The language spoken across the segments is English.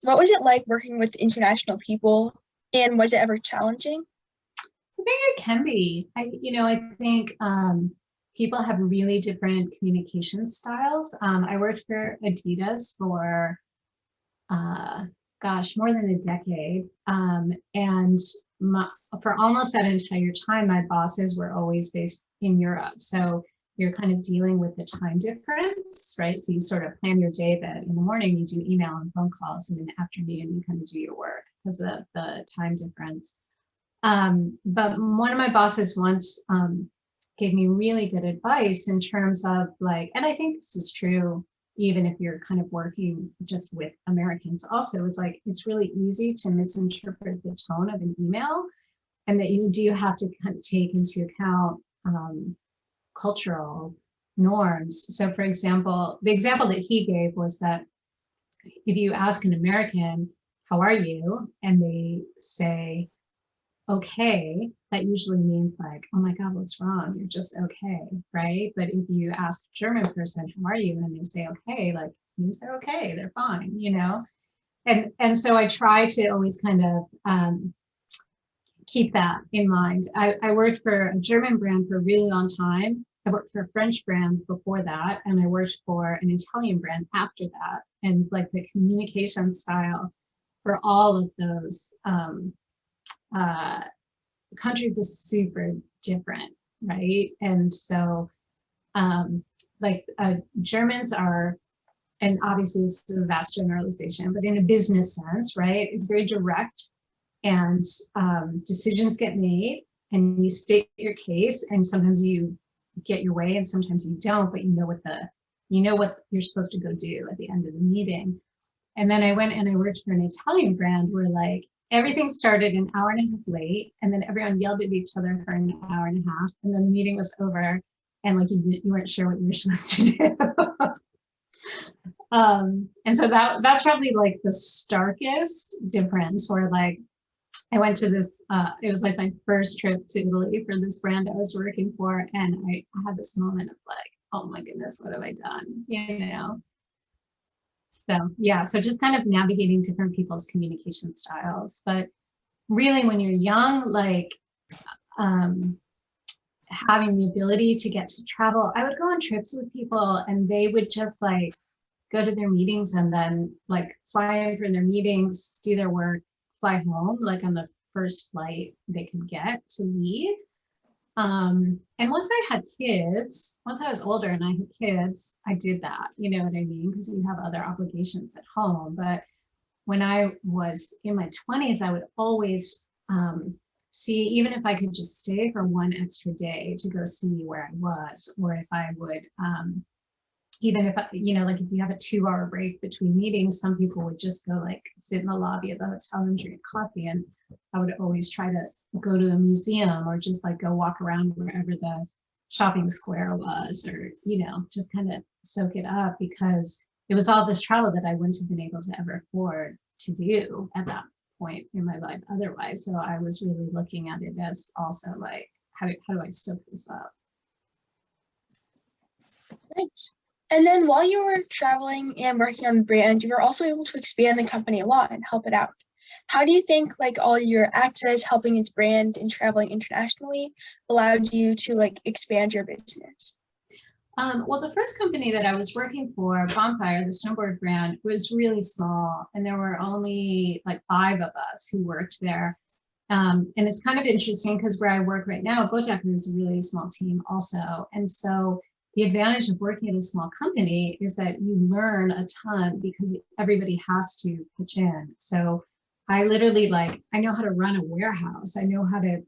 What was it like working with international people, and was it ever challenging? I think it can be. I think people have really different communication styles. I worked for Adidas for, uh, more than a decade. And for almost that entire time, my bosses were always based in Europe. So you're kind of dealing with the time difference, right? So you sort of plan your day that in the morning you do email and phone calls, and in the afternoon you kind of do your work because of the time difference. But one of my bosses once gave me really good advice in terms of like, and I think this is true even if you're kind of working just with Americans also, is like, it's really easy to misinterpret the tone of an email, and that you do have to kind of take into account cultural norms. So for example, the example that he gave was that if you ask an American, how are you? And they say, okay, that usually means like, oh my God, what's wrong? You're just okay, right? But if you ask a German person, how are you? And they say, okay, like means they're okay, they're fine, you know? And so I try to always kind of keep that in mind. I worked for a German brand for a really long time. I worked for a French brand before that, and I worked for an Italian brand after that. And like the communication style for all of those countries is super different, right? And so Germans are, and obviously this is a vast generalization, but in a business sense, right, it's very direct, and decisions get made and you state your case, and sometimes you get your way and sometimes you don't, but you know what you're supposed to go do at the end of the meeting. And then I went and I worked for an Italian brand where like everything started an hour and a half late, and then everyone yelled at each other for an hour and a half, and then the meeting was over, and like you weren't sure what you were supposed to do. And so that's probably like the starkest difference. Where like I went to this, it was like my first trip to Italy for this brand I was working for, and I had this moment of like, oh my goodness, what have I done? You know. So yeah, so just kind of navigating different people's communication styles. But really when you're young, like having the ability to get to travel, I would go on trips with people and they would just like go to their meetings and then like fly in for their meetings, do their work, fly home, like on the first flight they could get to leave. And once I had kids, once I was older and I had kids, I did that, you know what I mean? Because you have other obligations at home. But when I was in my 20s, I would always see, even if I could just stay for one extra day to go see where I was, or if I would, even if, you know, like if you have a 2-hour break between meetings, some people would just go like sit in the lobby of the hotel and drink coffee. And I would always try to go to a museum or just like go walk around wherever the shopping square was, or, you know, just kind of soak it up, because it was all this travel that I wouldn't have been able to ever afford to do at that point in my life otherwise. So I was really looking at it as also like, how do I soak this up? Nice. And then while you were traveling and working on the brand, you were also able to expand the company a lot and help it out. How do you think like all your access, helping its brand and traveling internationally allowed you to like expand your business? Well, the first company that I was working for, Bonfire, the snowboard brand, was really small, and there were only like 5 of us who worked there. And it's kind of interesting because where I work right now, Bodecker is a really small team also. And so the advantage of working at a small company is that you learn a ton because everybody has to pitch in. So I literally like, I know how to run a warehouse. I know how to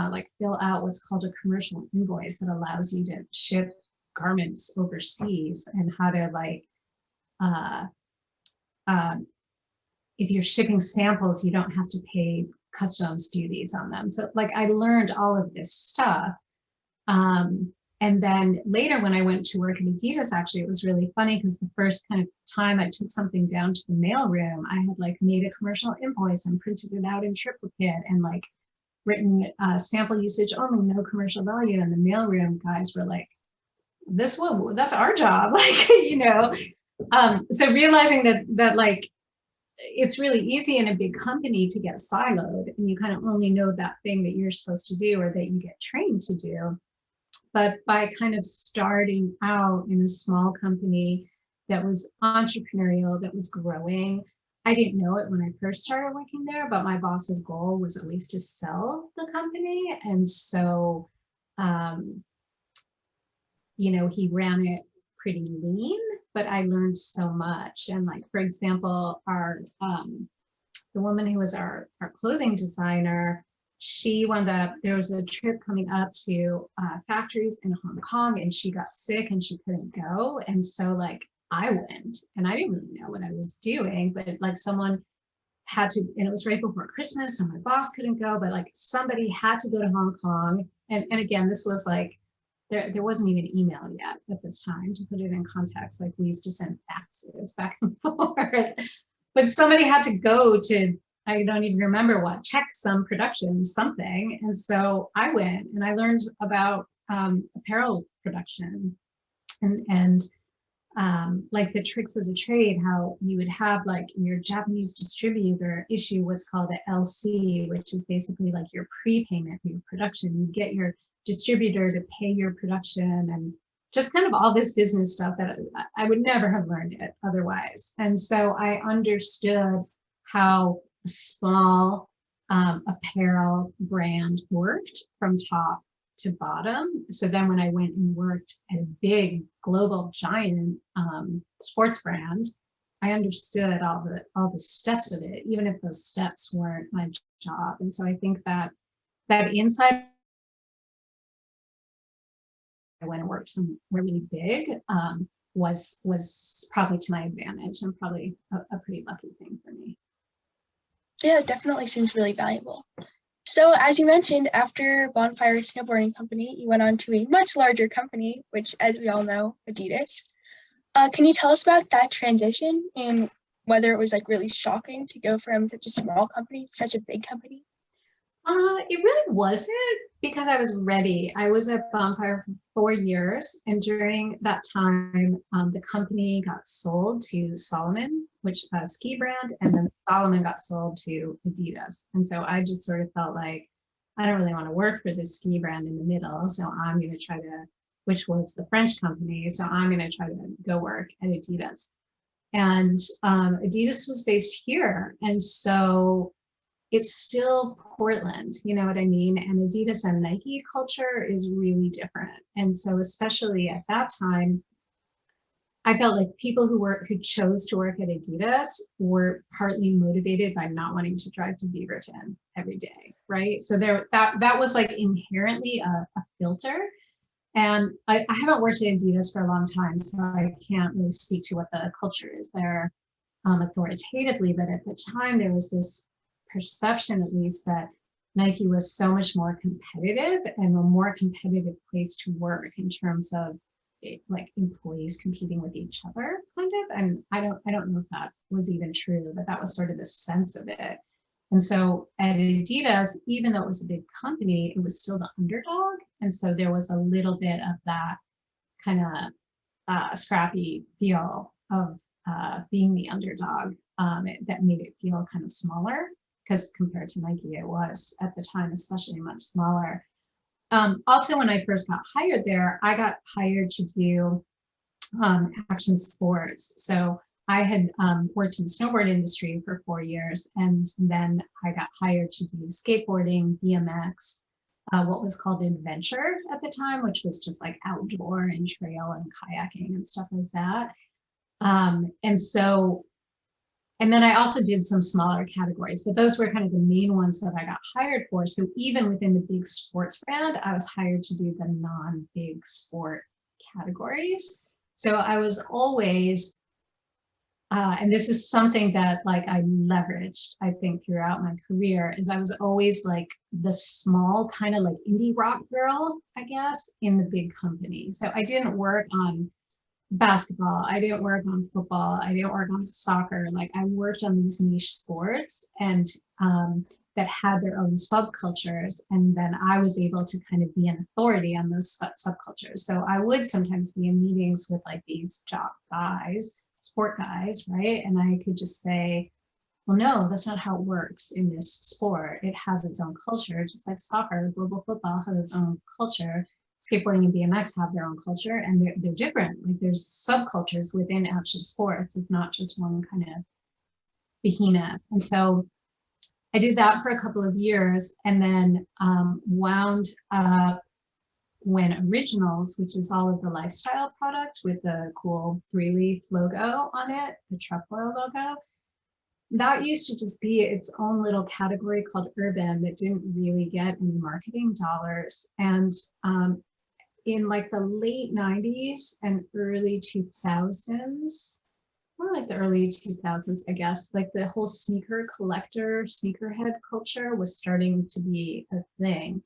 like fill out what's called a commercial invoice that allows you to ship garments overseas, and how to like, if you're shipping samples, you don't have to pay customs duties on them. So like I learned all of this stuff. And then later when I went to work at Adidas, actually, it was really funny because the first kind of time I took something down to the mailroom, I had like made a commercial invoice and printed it out in triplicate and like written sample usage only, no commercial value. And the mailroom guys were like, that's our job, like, you know. So realizing that like it's really easy in a big company to get siloed, and you kind of only know that thing that you're supposed to do or that you get trained to do. But by kind of starting out in a small company that was entrepreneurial, that was growing, I didn't know it when I first started working there, but my boss's goal was always to sell the company. And so, he ran it pretty lean, but I learned so much. And like, for example, the woman who was our clothing designer, she wound up, there was a trip coming up to factories in Hong Kong, and she got sick and she couldn't go. And so like I went, and I didn't really know what I was doing, but like someone had to, and it was right before Christmas, so my boss couldn't go, but like somebody had to go to Hong Kong. And again, this was like, there wasn't even email yet at this time, to put it in context. Like we used to send faxes back and forth. But somebody had to go to, I don't even remember what, check some production, something. And so I went and I learned about apparel production and like the tricks of the trade, how you would have like your Japanese distributor issue what's called an LC, which is basically like your prepayment for your production. You get your distributor to pay your production, and just kind of all this business stuff that I would never have learned it otherwise. And so I understood how a small apparel brand worked from top to bottom. So then when I went and worked at a big global giant sports brand, I understood all the steps of it, even if those steps weren't my job. And so I think that insight, I went and worked somewhere really big, was probably to my advantage, and probably a pretty lucky thing for me. Yeah, it definitely seems really valuable. So as you mentioned, after Bonfire Snowboarding Company, you went on to a much larger company, which, as we all know, Adidas. Can you tell us about that transition and whether it was like really shocking to go from such a small company to such a big company? It really wasn't, because I was ready. I was at Bonfire for 4 years, and during that time, the company got sold to Salomon, which is a ski brand, and then Salomon got sold to Adidas. And so I just sort of felt like I don't really want to work for this ski brand in the middle, so I'm going to try to, which was the French company, so I'm going to try to go work at Adidas. And Adidas was based here, and so it's still Portland, you know what I mean? And Adidas and Nike culture is really different. And so especially at that time, I felt like people who chose to work at Adidas were partly motivated by not wanting to drive to Beaverton every day, right? So that was like inherently a filter. And I haven't worked at Adidas for a long time, so I can't really speak to what the culture is there authoritatively. But at the time, there was this perception, at least, that Nike was so much more competitive and a more competitive place to work in terms of like employees competing with each other, kind of. And I don't know if that was even true, but that was sort of the sense of it. And so at Adidas, even though it was a big company, it was still the underdog. And so there was a little bit of that kind of scrappy feel of being the underdog that made it feel kind of smaller, because compared to Nike, it was at the time, especially much smaller. Also, when I first got hired there, I got hired to do action sports. So I had worked in the snowboard industry for 4 years, and then I got hired to do skateboarding, BMX, what was called adventure at the time, which was just like outdoor and trail and kayaking and stuff like that. And then I also did some smaller categories, but those were kind of the main ones that I got hired for. So even within the big sports brand, I was hired to do the non-big sport categories. So I was always, and this is something that like I leveraged, I think, throughout my career, is I was always like the small kind of like indie rock girl, I guess, in the big company. So I didn't work on basketball, I didn't work on football, I didn't work on soccer. Like I worked on these niche sports and that had their own subcultures, and then I was able to kind of be an authority on those subcultures. So I would sometimes be in meetings with like these jock guys, sport guys, right? And I could just say, well, no, that's not how it works in this sport. It has its own culture, just like soccer. Global football has its own culture. Skateboarding and BMX have their own culture, and they're different. Like there's subcultures within action sports. It's not just one kind of behemoth. And so I did that for a couple of years, and then wound up when Originals, which is all of the lifestyle product with the cool 3-leaf logo on it, the trefoil logo, that used to just be its own little category called urban that didn't really get any marketing dollars. And in like the late 90s and early 2000s, more like the early 2000s, I guess, like the whole sneaker collector, sneakerhead culture was starting to be a thing.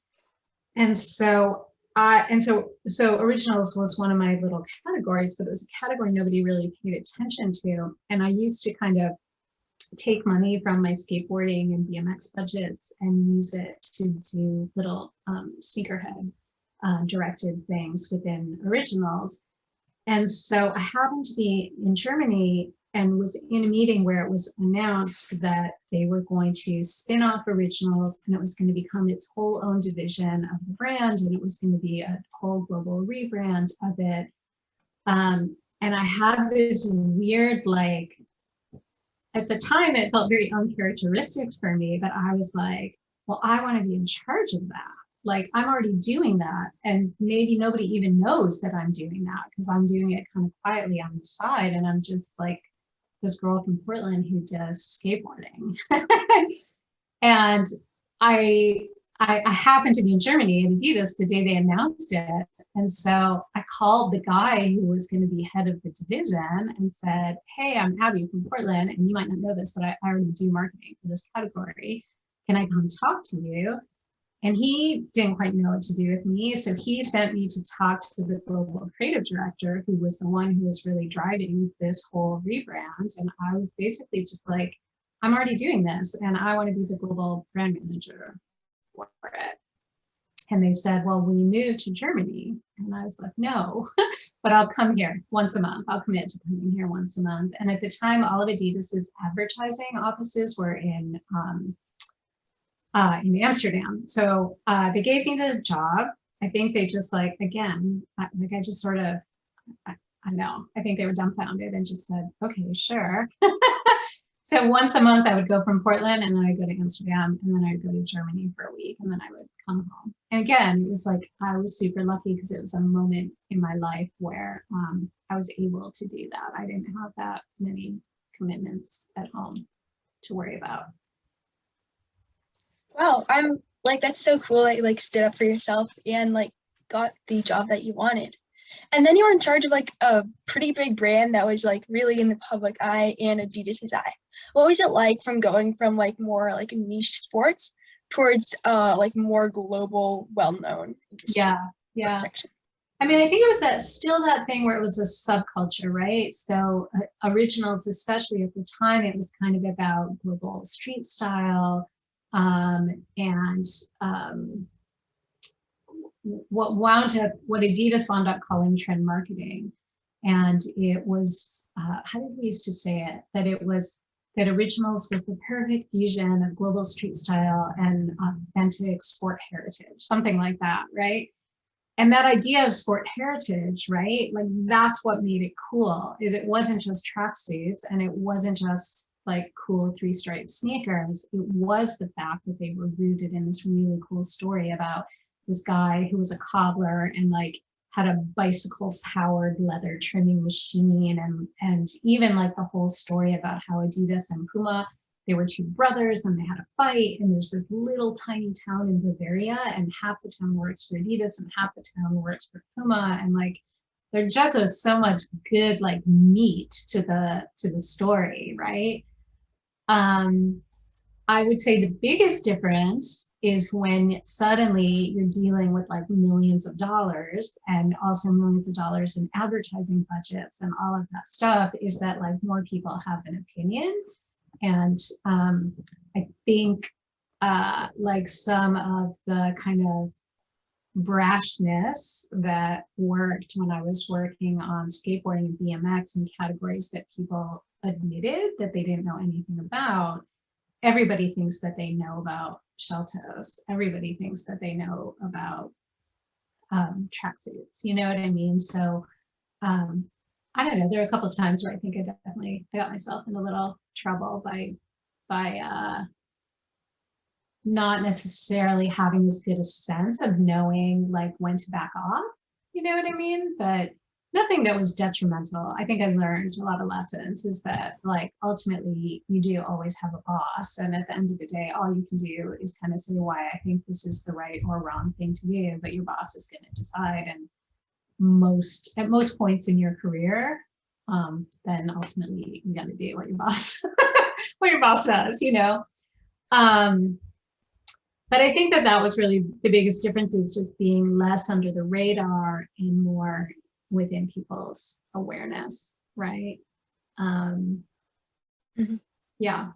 And so Originals was one of my little categories, but it was a category nobody really paid attention to. And I used to kind of take money from my skateboarding and BMX budgets and use it to do little sneakerhead directed things within Originals. And so I happened to be in Germany and was in a meeting where it was announced that they were going to spin off Originals, and it was going to become its whole own division of the brand, and it was going to be a whole global rebrand of it. And I had this weird, like, at the time it felt very uncharacteristic for me, but I was like, well, I want to be in charge of that. Like, I'm already doing that, and maybe nobody even knows that I'm doing that because I'm doing it kind of quietly on the side, and I'm just like this girl from Portland who does skateboarding. And I happened to be in Germany at Adidas the day they announced it, and so I called the guy who was going to be head of the division and said, hey, I'm Abby from Portland, and you might not know this, but I already do marketing for this category. Can I come talk to you? And he didn't quite know what to do with me. So he sent me to talk to the global creative director, who was the one who was really driving this whole rebrand. And I was basically just like, I'm already doing this, and I want to be the global brand manager for it. And they said, well, will you move to Germany? And I was like, no, but I'll come here once a month. I'll commit to coming here once a month. And at the time, all of Adidas's advertising offices were in Amsterdam. So they gave me the job. I think they just like, again, like I just sort of, I know, I think they were dumbfounded and just said, okay, sure. So once a month I would go from Portland, and then I'd go to Amsterdam, and then I'd go to Germany for a week, and then I would come home. And again, it was like, I was super lucky because it was a moment in my life where I was able to do that. I didn't have that many commitments at home to worry about. Wow, I'm like, that's so cool that you like stood up for yourself and like got the job that you wanted. And then you were in charge of like a pretty big brand that was like really in the public eye and Adidas's eye. What was it like from going from like more like niche sports towards like more global, well-known Yeah. section? I mean, I think it was that thing where it was a subculture, right? So Originals, especially at the time, it was kind of about global street style. What Adidas wound up calling trend marketing. And it was, how did we used to say it? That Originals was the perfect fusion of global street style and authentic sport heritage, something like that, right? And that idea of sport heritage, right? Like that's what made it cool, is it wasn't just tracksuits, and it wasn't just like cool 3-stripe sneakers. It was the fact that they were rooted in this really cool story about this guy who was a cobbler and like had a bicycle powered leather trimming machine, and even like the whole story about how Adidas and Puma, they were two brothers and they had a fight, and there's this little tiny town in Bavaria, and half the town works for Adidas and half the town works for Puma, and like there just was so much good like meat to the story, right? I would say the biggest difference is when suddenly you're dealing with like millions of dollars, and also millions of dollars in advertising budgets and all of that stuff, is that like more people have an opinion. And I think like some of the kind of brashness that worked when I was working on skateboarding and BMX in categories that people admitted that they didn't know anything about, everybody thinks that they know about shell toes. Everybody thinks that they know about tracksuits. You know what I mean? So I don't know. There are a couple of times where I think I got myself in a little trouble by not necessarily having as good a sense of knowing like when to back off. You know what I mean? But nothing that was detrimental. I think I learned a lot of lessons is that like ultimately you do always have a boss. And at the end of the day, all you can do is kind of say why I think this is the right or wrong thing to do, but your boss is going to decide. And at most points in your career, then ultimately you got to do what your boss says, you know. But I think that was really the biggest difference, is just being less under the radar and more within people's awareness, right? Yeah.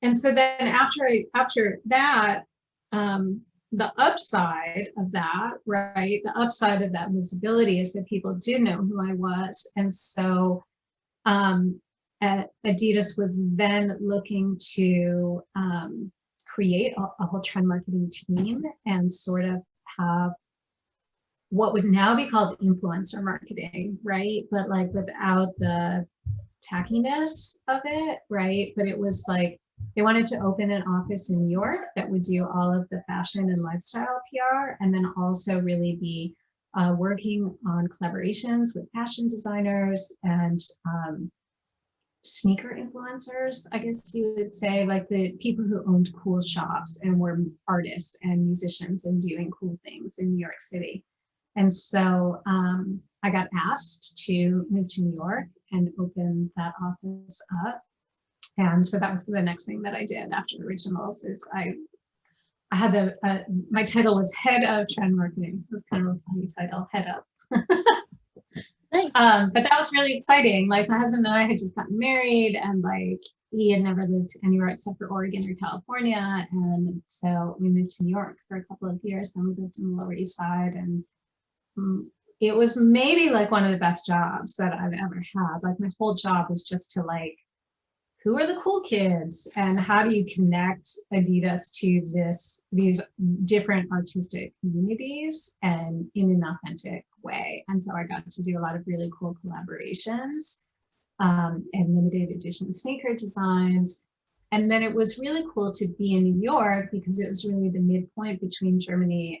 And so then after that, the upside of that, right? The upside of that visibility is that people did know who I was. And so Adidas was then looking to create a whole trend marketing team and sort of have what would now be called influencer marketing, right? But like without the tackiness of it, right? But it was like they wanted to open an office in New York that would do all of the fashion and lifestyle PR, and then also really be working on collaborations with fashion designers and sneaker influencers, I guess you would say, like the people who owned cool shops and were artists and musicians and doing cool things in New York City. And so I got asked to move to New York and open that office up. And so that was the next thing that I did after Originals. Is I had my title was head of trend marketing. It was kind of a funny title, head up. Nice. But that was really exciting. Like my husband and I had just gotten married, and like he had never lived anywhere except for Oregon or California. And so we moved to New York for a couple of years, and we lived in the Lower East Side. And it was maybe like one of the best jobs that I've ever had. Like my whole job was just to like, who are the cool kids and how do you connect Adidas to these different artistic communities and in an authentic way. And so I got to do a lot of really cool collaborations and limited edition sneaker designs. And then it was really cool to be in New York because it was really the midpoint between Germany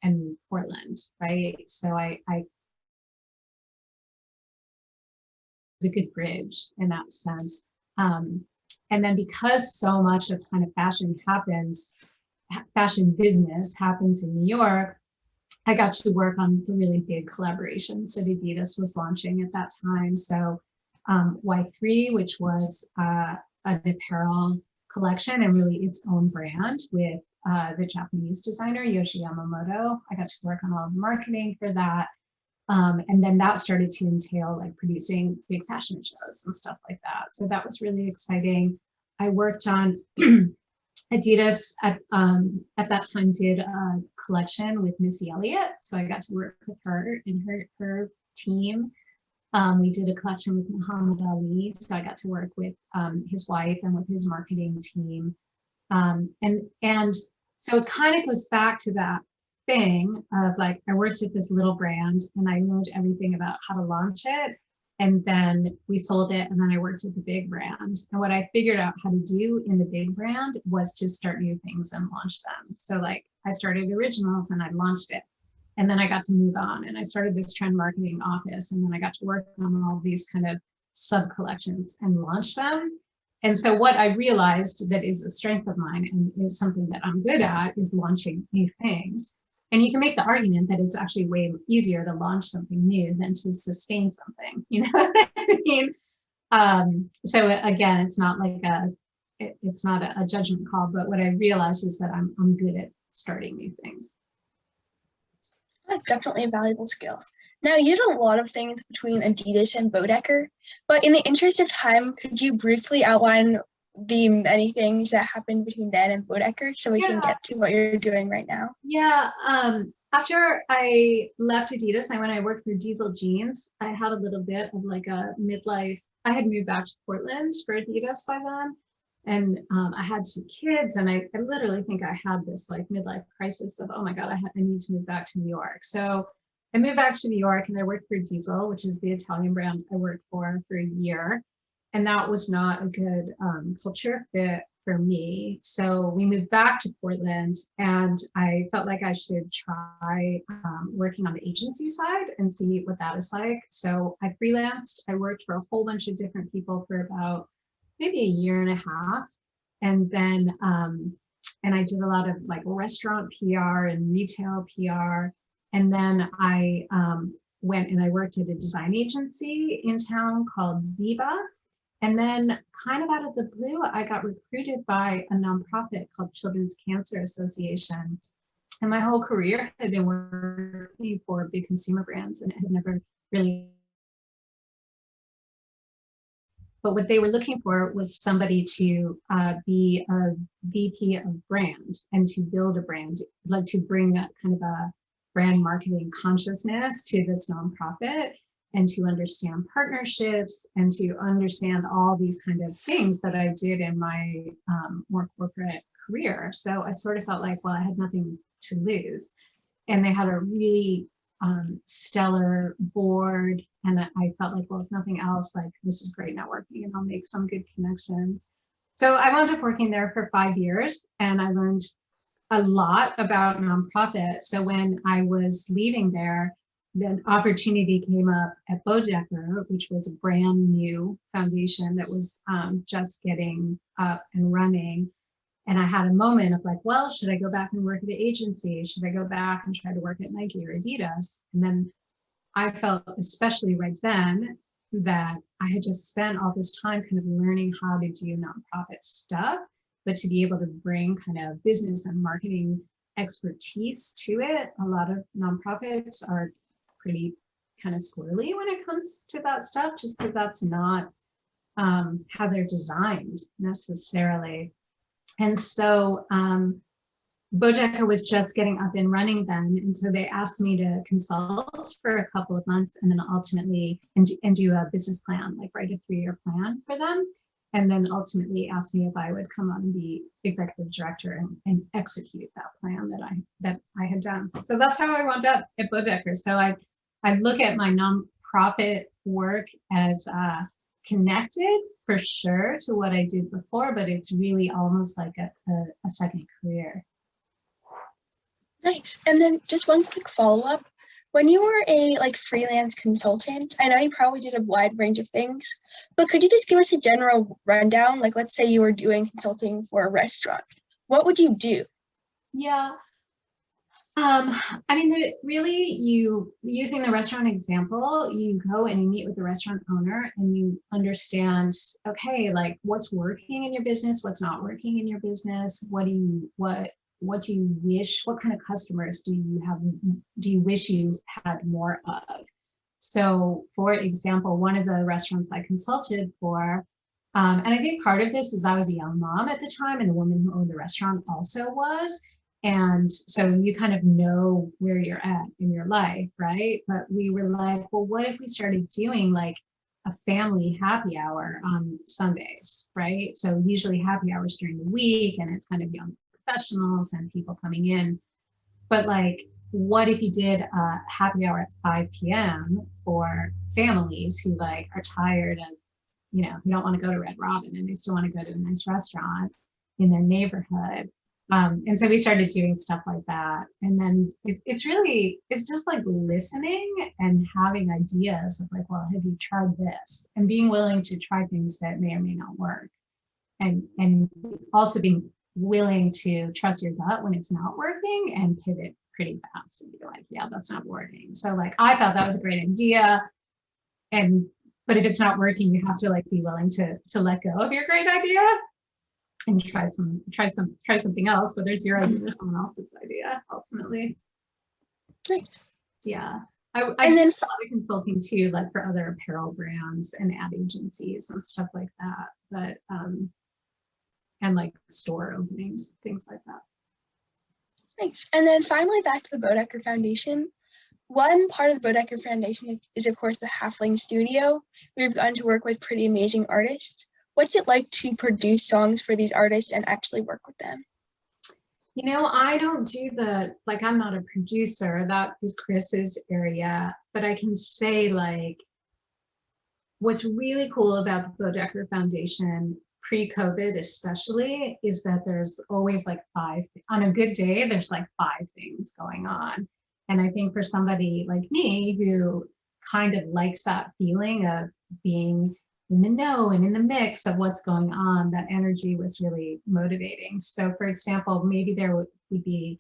and Portland, right? So I was a good bridge in that sense. And then because so much of kind of fashion business happens in New York, I got to work on the really big collaborations that Adidas was launching at that time. So Y3, which was an apparel collection and really its own brand with the Japanese designer Yoshi Yamamoto. I got to work on all of the marketing for that. And then that started to entail like producing big fashion shows and stuff like that. So that was really exciting. I worked on Adidas at that time did a collection with Missy Elliott. So I got to work with her and her team. We did a collection with Muhammad Ali. So I got to work with his wife and with his marketing team. And so it kind of goes back to that thing of like, I worked at this little brand and I learned everything about how to launch it. And then we sold it. And then I worked at the big brand. And what I figured out how to do in the big brand was to start new things and launch them. So like I started Originals and I launched it. And then I got to move on and I started this trend marketing office. And then I got to work on all these kind of sub collections and launch them. And so what I realized that is a strength of mine and is something that I'm good at is launching new things. And you can make the argument that it's actually way easier to launch something new than to sustain something, you know what I mean? So again, it's not like it's not a judgment call, but what I realized is that I'm good at starting new things. That's definitely a valuable skill. Now, you did a lot of things between Adidas and Bodecker, but in the interest of time, could you briefly outline the many things that happened between then and Bodecker so we can get to what you're doing right now? Yeah. After I left Adidas, when I worked for Diesel Jeans, I had a little bit of like a midlife. I had moved back to Portland for Adidas by then. And I had 2 kids, and I literally think I had this like midlife crisis of, oh my God, I need to move back to New York. So I moved back to New York, and I worked for Diesel, which is the Italian brand I worked for a year. And that was not a good culture fit for me. So we moved back to Portland, and I felt like I should try working on the agency side and see what that is like. So I freelanced. I worked for a whole bunch of different people for about maybe a year and a half. And then, and I did a lot of like restaurant PR and retail PR. And then I went and I worked at a design agency in town called Ziva. And then kind of out of the blue, I got recruited by a nonprofit called Children's Cancer Association. And my whole career had been working for big consumer brands, and it had never really. But what they were looking for was somebody to be a VP of brand and to build a brand, like to bring a kind of a brand marketing consciousness to this nonprofit, and to understand partnerships and to understand all these kind of things that I did in my more corporate career. So I sort of felt like, well, I had nothing to lose. And they had a really stellar board. And I felt like, well, if nothing else, like this is great networking and I'll make some good connections. So I wound up working there for 5 years, and I learned a lot about nonprofit. So when I was leaving there, the opportunity came up at Bodecker, which was a brand new foundation that was just getting up and running. And I had a moment of like, well, should I go back and work at the agency? Should I go back and try to work at Nike or Adidas? And then I felt, especially right then, that I had just spent all this time kind of learning how to do nonprofit stuff, but to be able to bring kind of business and marketing expertise to it. A lot of nonprofits are pretty kind of squirrely when it comes to that stuff, just because that's not how they're designed necessarily. And so Bodecker was just getting up and running then. And so they asked me to consult for a couple of months, and then ultimately and do a business plan, like write a 3-year plan for them. And then ultimately asked me if I would come on and be executive director and execute that plan that I had done. So that's how I wound up at Bodecker. So I look at my nonprofit work as connected for sure to what I did before, but it's really almost like a second career. Nice. And then just one quick follow-up. When you were a freelance consultant, I know you probably did a wide range of things, but could you just give us a general rundown? Like, let's say you were doing consulting for a restaurant. What would you do? Yeah. I mean, you using the restaurant example, you go and you meet with the restaurant owner and you understand, okay, like what's working in your business, what's not working in your business, what do you wish, what kind of customers do you wish you had more of? So for example, one of the restaurants I consulted for, and I think part of this is I was a young mom at the time, and the woman who owned the restaurant also was. And so you kind of know where you're at in your life, right? But we were like, well, what if we started doing like a family happy hour on Sundays, right? So usually happy hours during the week, and it's kind of young professionals and people coming in. But like, what if you did a happy hour at 5 p.m. for families who like are tired of, who don't want to go to Red Robin and they still want to go to a nice restaurant in their neighborhood? And so we started doing stuff like that. And then it's just like listening and having ideas of like, well, have you tried this? And being willing to try things that may or may not work. And also being willing to trust your gut when it's not working and pivot pretty fast and be like, yeah, that's not working. So like, I thought that was a great idea. But if it's not working, you have to like be willing to let go of your great idea and try something else, whether it's your idea or someone else's idea, ultimately. Nice. Yeah. I did a lot of consulting too, like for other apparel brands and ad agencies and stuff like that. But and like store openings, things like that. Nice. And then finally, back to the Bodecker Foundation. One part of the Bodecker Foundation is, of course, the Halfling Studio. We've gotten to work with pretty amazing artists. What's it like to produce songs for these artists and actually work with them? You know, I don't do I'm not a producer, that is Chris's area, but I can say like, what's really cool about the Bodecker Foundation pre-COVID especially is that there's always like on a good day, there's like 5 things going on. And I think for somebody like me who kind of likes that feeling of being in the know and in the mix of what's going on, that energy was really motivating. So for example, maybe there would be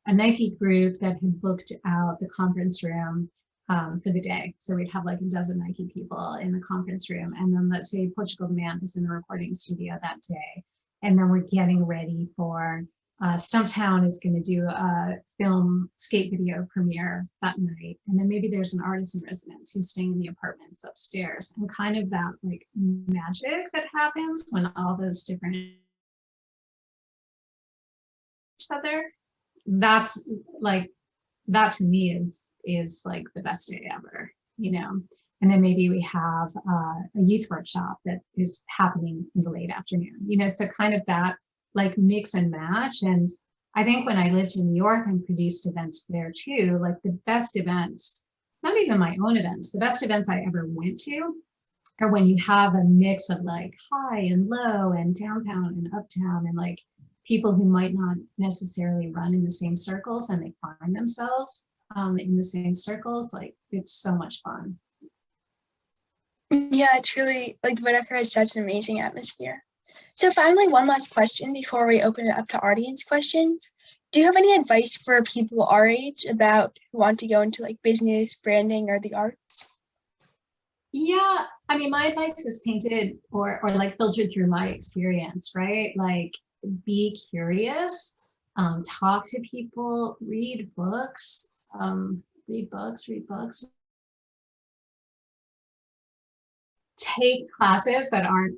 a Nike group that had booked out the conference room for the day. So we'd have like a dozen Nike people in the conference room. And then let's say Portugal Demand is in the recording studio that day. And then we're getting ready for Stumptown is going to do a film skate video premiere that night. And then maybe there's an artist in residence who's staying in the apartments upstairs, and kind of that like magic that happens when all those different each other. That's like, that to me is like the best day ever, you know. And then maybe we have a youth workshop that is happening in the late afternoon, you know, so kind of that like mix and match. And I think when I lived in New York and produced events there too, like the best events, not even my own events, the best events I ever went to are when you have a mix of like high and low and downtown and uptown, and like people who might not necessarily run in the same circles and they find themselves in the same circles. Like it's so much fun. Yeah, it's really like Bodecker has such an amazing atmosphere. So finally, one last question before we open it up to audience questions. Do you have any advice for people our age about who want to go into like business, branding, or the arts? Yeah, I mean, my advice is painted or like filtered through my experience, right? Like be curious, talk to people, read books, read books, take classes that aren't,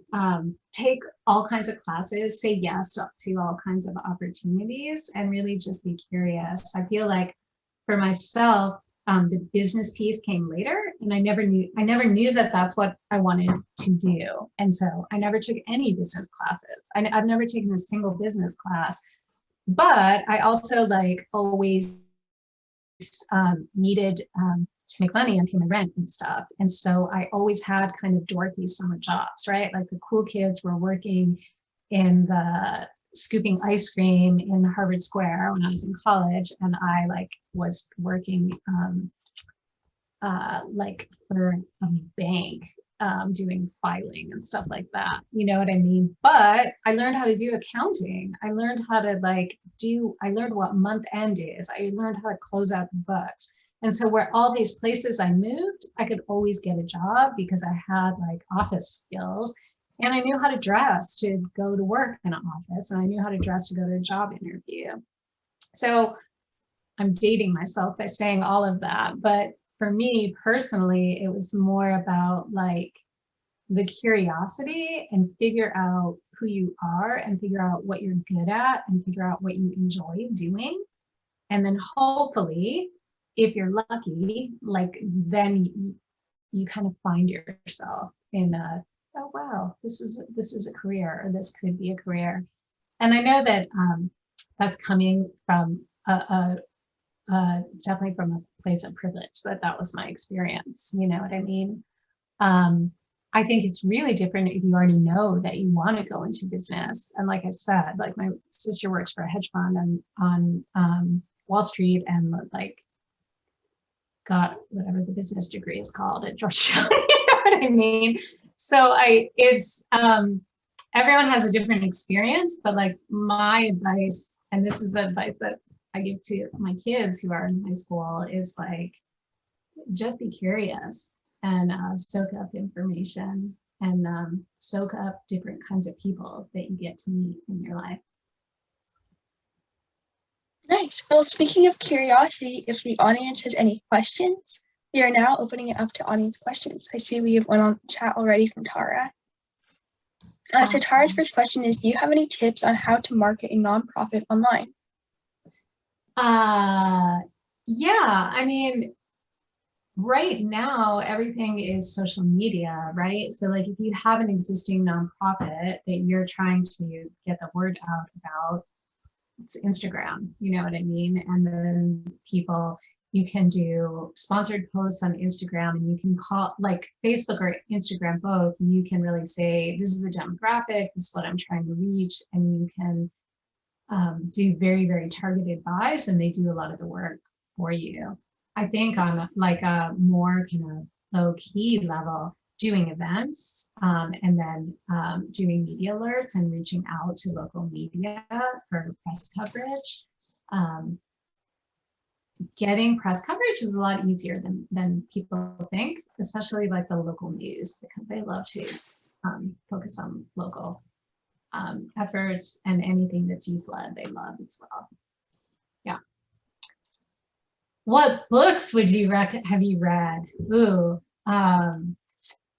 take all kinds of classes, say yes to all kinds of opportunities, and really just be curious. I feel like for myself, the business piece came later, and I never knew that that's what I wanted to do. And so I never took any business classes. I've never taken a single business class, but I also like always needed to make money and pay my rent and stuff. And so I always had kind of dorky summer jobs, right? Like the cool kids were working in the scooping ice cream in Harvard Square when I was in college, and I like was working like for a bank, doing filing and stuff like that. You know what I mean? But I learned how to do accounting. I learned how to I learned what month end is. I learned how to close out the books. And so where all these places I moved, I could always get a job because I had like office skills, and I knew how to dress to go to work in an office, and I knew how to dress to go to a job interview. So I'm dating myself by saying all of that, but for me personally, it was more about like the curiosity and figure out who you are and figure out what you're good at and figure out what you enjoy doing. And then hopefully, if you're lucky, like then you kind of find yourself in a, oh wow, this is a career, or this could be a career. And I know that that's coming from definitely from a place of privilege, that was my experience. You know what I mean? I think it's really different if you already know that you want to go into business. And like I said, like my sister works for a hedge fund and on Wall Street, and like got whatever the business degree is called at Georgetown. You know what I mean? So everyone has a different experience, but like my advice, and this is the advice that I give to my kids who are in high school, is like, just be curious and soak up information and soak up different kinds of people that you get to meet in your life. Nice. Well, speaking of curiosity, if the audience has any questions, we are now opening it up to audience questions. I see we have one on chat already from Tara. So Tara's first question is, do you have any tips on how to market a nonprofit online? Yeah, I mean, right now everything is social media, right? So like if you have an existing nonprofit that you're trying to get the word out about, it's Instagram, you know what I mean? And then people, you can do sponsored posts on Instagram, and you can call, like Facebook or Instagram both, you can really say, this is the demographic, this is what I'm trying to reach, and you can do very, very targeted buys, and they do a lot of the work for you. I think on like a more kind of low key level, doing events and then doing media alerts and reaching out to local media for press coverage. Getting press coverage is a lot easier than people think, especially like the local news, because they love to focus on local efforts, and anything that's youth-led they love as well. Yeah. What books would you have you read? Ooh,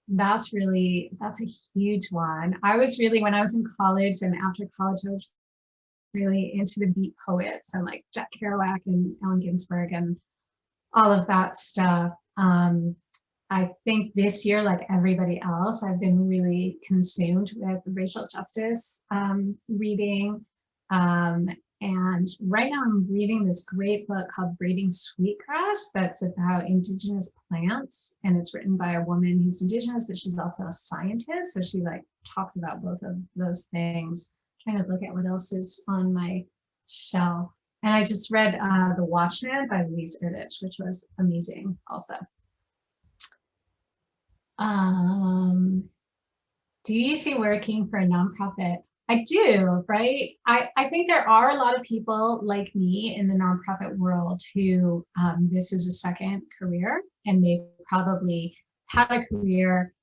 that's a huge one. I was really, when I was in college and after college, I was really into the beat poets and like Jack Kerouac and Allen Ginsberg and all of that stuff. I think this year, like everybody else, I've been really consumed with racial justice reading. And right now I'm reading this great book called Braiding Sweetgrass that's about indigenous plants. And it's written by a woman who's indigenous, but she's also a scientist. So she like talks about both of those things. I'm trying to look at what else is on my shelf. And I just read The Watchman by Louise Erdrich, which was amazing also. Do you see working for a nonprofit? I do, right? I think there are a lot of people like me in the nonprofit world who this is a second career, and they probably had a career,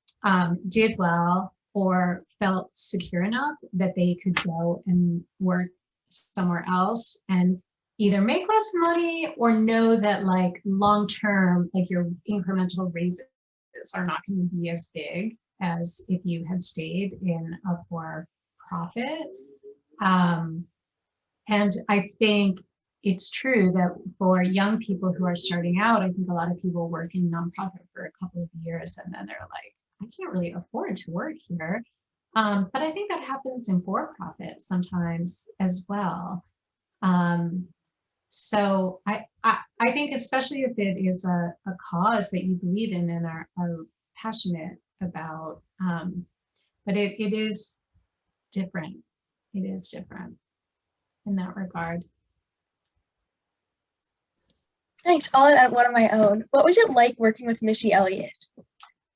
did well, or felt secure enough that they could go and work somewhere else and either make less money or know that like long term, like your incremental raises are not going to be as big as if you had stayed in a for-profit. And I think it's true that for young people who are starting out, I think a lot of people work in nonprofit for a couple of years and then they're like, I can't really afford to work here. But I think that happens in for-profit sometimes as well. So I think especially if it is a cause that you believe in and are passionate about, but it is different. It is different in that regard. Thanks. I'll add one of my own. What was it like working with Missy Elliott?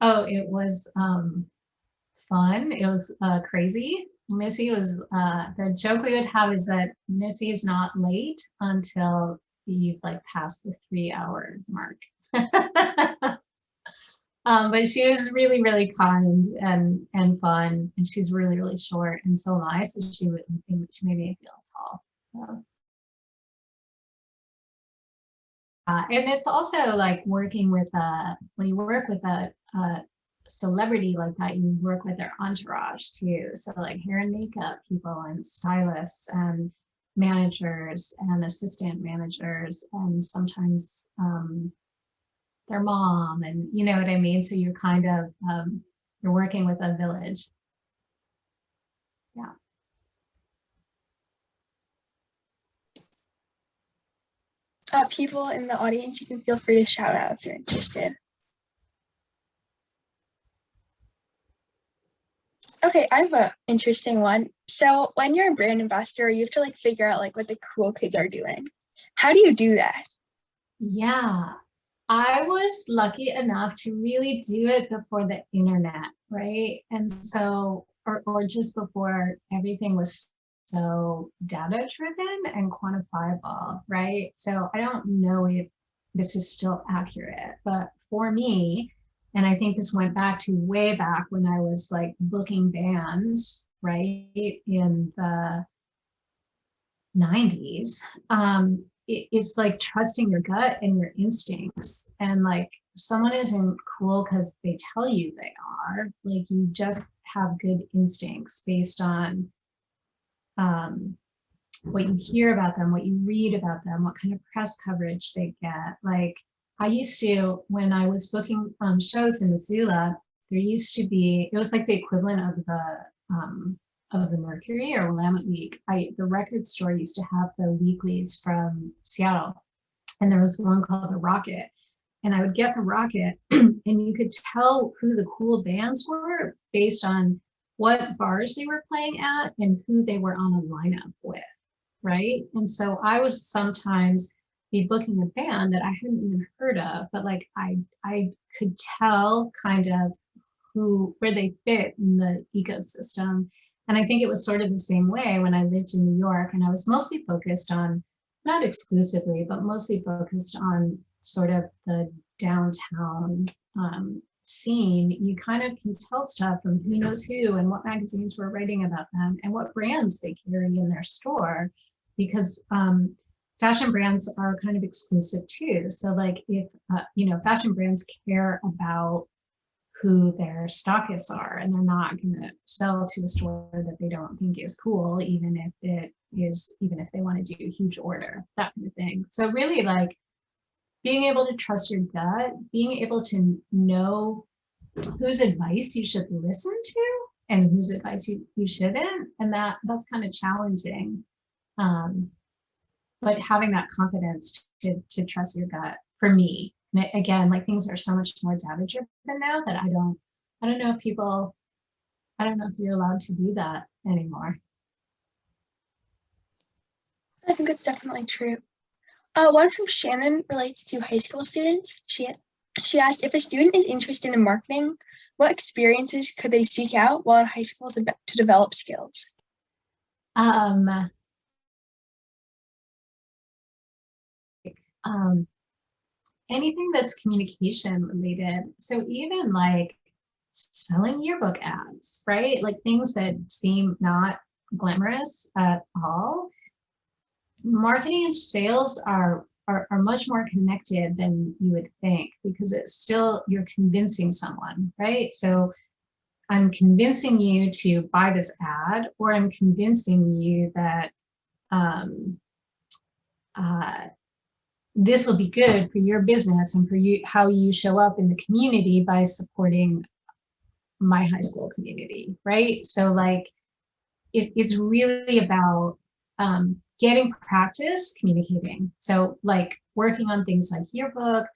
Oh, it was fun. It was crazy. Missy was, the joke we would have is that Missy is not late until you've like passed the 3-hour mark. But she was really, really kind and fun, and she's really, really short, and so am I. So she made me feel tall. So, and it's also like working with when you work with a celebrity like that, you work with their entourage too. So like hair and makeup people and stylists and managers and assistant managers and sometimes their mom, and you know what I mean? So you're kind of, you're working with a village. Yeah. People in the audience, you can feel free to shout out if you're interested. Okay, I have an interesting one. So when you're a brand ambassador, you have to like figure out like what the cool kids are doing. How do you do that? Yeah, I was lucky enough to really do it before the internet, right? And so, or just before everything was so data driven and quantifiable, right? So I don't know if this is still accurate, but for me, and I think this went back to way back when I was like booking bands, right, in the 90s. It's like trusting your gut and your instincts, and like someone isn't cool because they tell you they are. Like you just have good instincts based on what you hear about them, what you read about them, what kind of press coverage they get. Like I used to, when I was booking shows in Missoula, there used to be, it was like the equivalent of the Mercury or Willamette Week. The record store used to have the weeklies from Seattle, and there was one called the Rocket. And I would get the Rocket, and you could tell who the cool bands were based on what bars they were playing at and who they were on a lineup with, right? And so I would sometimes be booking a band that I hadn't even heard of, but like I could tell kind of where they fit in the ecosystem. And I think it was sort of the same way when I lived in New York, and I was mostly focused on, not exclusively, but mostly focused on sort of the downtown scene. You kind of can tell stuff from who knows who and what magazines were writing about them and what brands they carry in their store, because fashion brands are kind of exclusive too. So like if, fashion brands care about who their stockists are, and they're not going to sell to a store that they don't think is cool, even if they want to do a huge order, that kind of thing. So really like being able to trust your gut, being able to know whose advice you should listen to and whose advice you shouldn't. And that's kind of challenging. But having that confidence to trust your gut, for me, and again, like things are so much more data driven now that I don't know if you're allowed to do that anymore. I think that's definitely true. One from Shannon relates to high school students. She asked, if a student is interested in marketing, what experiences could they seek out while in high school to develop skills? Anything that's communication related. So even like selling yearbook ads, right? Like things that seem not glamorous at all. Marketing and sales are much more connected than you would think, because it's still, you're convincing someone, right? So I'm convincing you to buy this ad, or I'm convincing you that this will be good for your business and for you, how you show up in the community by supporting my high school community, right? So like it's really about getting practice communicating. So like working on things like yearbook,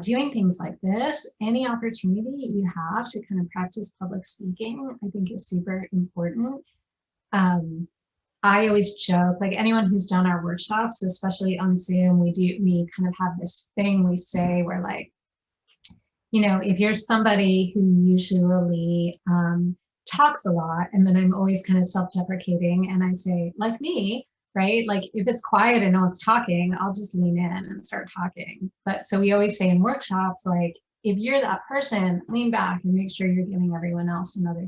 doing things like this, any opportunity you have to kind of practice public speaking, I think is super important. I always joke, like anyone who's done our workshops, especially on Zoom, we kind of have this thing we say where like, if you're somebody who usually talks a lot, and then I'm always kind of self-deprecating and I say, like me, right? Like if it's quiet and no one's talking, I'll just lean in and start talking. But so we always say in workshops, like, if you're that person, lean back and make sure you're giving everyone else a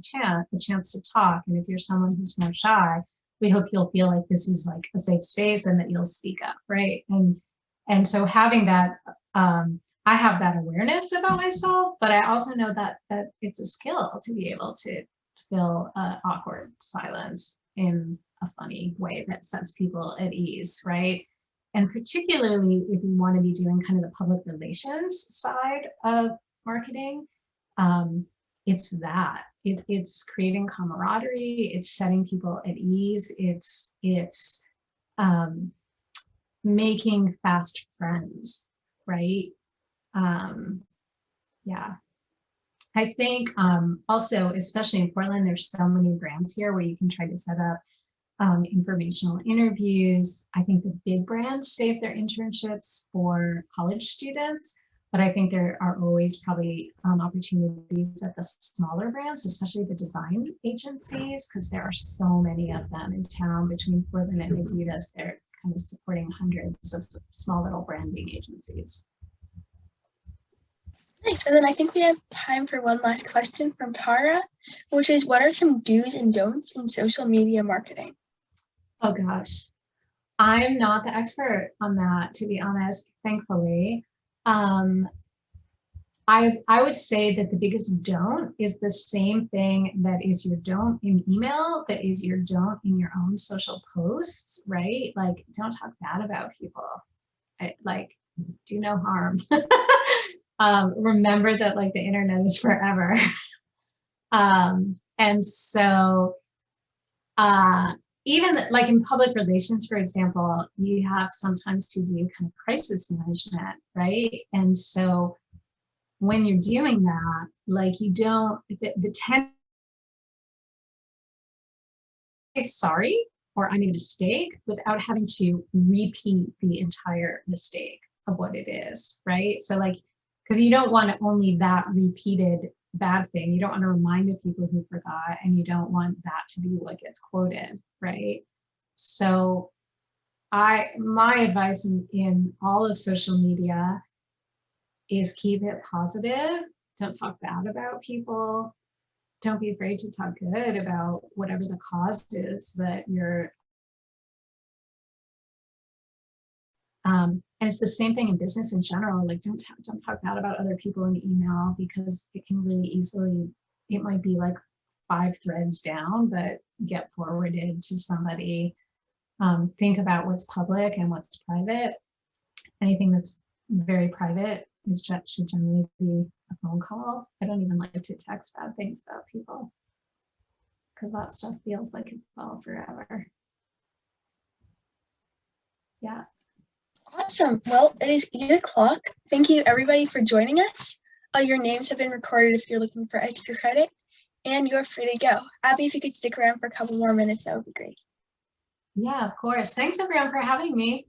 chance to talk. And if you're someone who's more shy, we hope you'll feel like this is like a safe space and that you'll speak up, right? And so having that, I have that awareness about myself, but I also know that it's a skill to be able to fill awkward silence in a funny way that sets people at ease, right? And particularly if you want to be doing kind of the public relations side of marketing, it's that. It's creating camaraderie, it's setting people at ease, it's making fast friends, right? Yeah. I think also, especially in Portland, there's so many brands here where you can try to set up informational interviews. I think the big brands save their internships for college students, but I think there are always probably opportunities at the smaller brands, especially the design agencies, because there are so many of them in town. Between Portland and Adidas, they're kind of supporting hundreds of small little branding agencies. Nice. And then I think we have time for one last question from Tara, which is, what are some do's and don'ts in social media marketing? Oh gosh, I'm not the expert on that, to be honest, thankfully. I would say that the biggest don't is the same thing that is your don't in email, that is your don't in your own social posts, right? Like, don't talk bad about people. Like, do no harm. Remember that like the internet is forever. And so even like in public relations, for example, you have sometimes to do kind of crisis management, right? And so when you're doing that, like you don't, the sorry, or I made a mistake without having to repeat the entire mistake of what it is, right? So like, because you don't want only that repeated bad thing. You don't want to remind the people who forgot, and you don't want that to be what gets quoted, right? So my advice in all of social media is keep it positive. Don't talk bad about people. Don't be afraid to talk good about whatever the cause is that you're. And it's the same thing in business in general. Like don't talk bad about other people in email, because it can really easily, it might be like 5 threads down, but get forwarded to somebody. Think about what's public and what's private. Anything that's very private should generally be a phone call. I don't even like to text bad things about people, because that stuff feels like it's all forever. Yeah. Awesome. Well, it is 8 o'clock. Thank you everybody for joining us. Your names have been recorded if you're looking for extra credit, and you're free to go. Abby, if you could stick around for a couple more minutes, that would be great. Yeah, of course. Thanks everyone for having me.